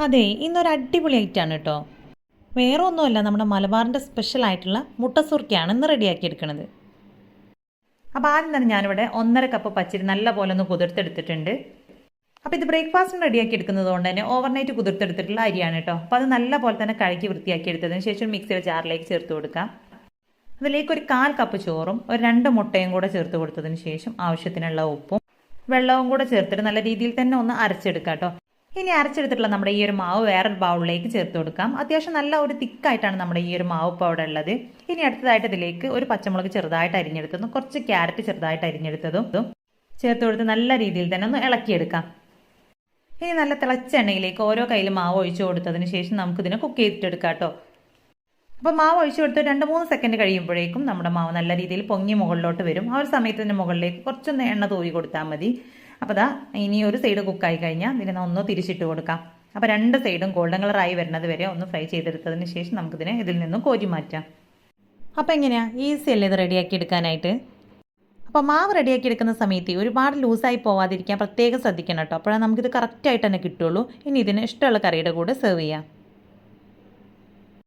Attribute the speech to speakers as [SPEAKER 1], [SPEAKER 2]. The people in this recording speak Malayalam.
[SPEAKER 1] അതെ, ഇന്നൊരു അടിപൊളി ഐറ്റാണ് കേട്ടോ. വേറെ ഒന്നുമല്ല, നമ്മുടെ മലബാറിൻ്റെ സ്പെഷ്യൽ ആയിട്ടുള്ള മുട്ട സുർക്കയാണ് ഇന്ന് റെഡിയാക്കി എടുക്കുന്നത്. അപ്പോൾ ആദ്യം തന്നെ ഞാനിവിടെ 1.5 കപ്പ് പച്ചരി നല്ല പോലെ ഒന്ന് കുതിർത്തെടുത്തിട്ടുണ്ട്. അപ്പോൾ ഇത് ബ്രേക്ക്ഫാസ്റ്റിന് റെഡിയാക്കി എടുക്കുന്നത് കൊണ്ട് തന്നെ ഓവർനൈറ്റ് കുതിർത്തെടുത്തിട്ടുള്ള അരിയാണ് കേട്ടോ. അപ്പോൾ അത് നല്ല പോലെ തന്നെ കഴുകി വൃത്തിയാക്കി എടുത്തതിന് ശേഷം മിക്സിയുടെ ജാറിലേക്ക് ചേർത്ത് കൊടുക്കാം. അതിലേക്ക് ഒരു 1/4 കപ്പ് ചോറും ഒരു 2 മുട്ടയും കൂടെ ചേർത്ത് കൊടുത്തതിന് ശേഷം ആവശ്യത്തിനുള്ള ഉപ്പും വെള്ളവും കൂടെ ചേർത്തിട്ട് നല്ല രീതിയിൽ തന്നെ ഒന്ന് അരച്ചെടുക്കാം കേട്ടോ. ഇനി അരച്ചെടുത്തിട്ടുള്ള നമ്മുടെ ഈ ഒരു മാവ് വേറൊരു ബൗളിലേക്ക് ചേർത്ത് കൊടുക്കാം. അത്യാവശ്യം നല്ല ഒരു തിക്കായിട്ടാണ് നമ്മുടെ ഈ ഒരു മാവ് ഇപ്പോൾ അവിടെ ഉള്ളത്. ഇനി അടുത്തതായിട്ട് ഇതിലേക്ക് ഒരു പച്ചമുളക് ചെറുതായിട്ട് അരിഞ്ഞെടുത്തതും കുറച്ച് ക്യാരറ്റ് ചെറുതായിട്ട് അരിഞ്ഞെടുത്തതും ചേർത്ത് കൊടുത്ത് നല്ല രീതിയിൽ തന്നെ ഒന്ന് ഇളക്കിയെടുക്കാം. ഇനി നല്ല തിളച്ച എണ്ണയിലേക്ക് ഓരോ കയ്യിൽ മാവ് ഒഴിച്ചു കൊടുത്തതിന് ശേഷം നമുക്കിതിനെ കുക്ക് ചെയ്തിട്ടെടുക്കാം കേട്ടോ. അപ്പോൾ മാവ് ഒഴിച്ചു കൊടുത്ത് 2-3 സെക്കൻഡ് കഴിയുമ്പോഴേക്കും നമ്മുടെ മാവ് നല്ല രീതിയിൽ പൊങ്ങി മുകളിലോട്ട് വരും. ആ ഒരു സമയത്തിന് മുകളിലേക്ക് കുറച്ചൊന്ന് എണ്ണ തൂവി കൊടുത്താൽ മതി. അപ്പോൾ ദാ ഇനി ഒരു സൈഡ് കുക്കായി കഴിഞ്ഞാൽ ഇതിനെ ഒന്ന് തിരിച്ചിട്ട് കൊടുക്കാം. അപ്പോൾ 2 സൈഡും ഗോൾഡൻ കളറായി വരുന്നത് വരെ ഒന്ന് ഫ്രൈ ചെയ്തെടുത്തതിന് ശേഷം നമുക്കിതിനെ ഇതിൽ നിന്നും കോരി മാറ്റാം. അപ്പോൾ എങ്ങനെയാണ് ഈസി അല്ലേ ഇത് റെഡിയാക്കി എടുക്കാനായിട്ട്? അപ്പോൾ മാവ് റെഡിയാക്കി എടുക്കുന്ന സമയത്ത് ഒരുപാട് ലൂസായി പോവാതിരിക്കാൻ പ്രത്യേകം ശ്രദ്ധിക്കണം കേട്ടോ. അപ്പോഴാണ് നമുക്കിത് കറക്റ്റായിട്ട് തന്നെ കിട്ടുള്ളൂ. ഇനി ഇതിന് ഇഷ്ടമുള്ള കറിയുടെ കൂടെ സെർവ് ചെയ്യാം.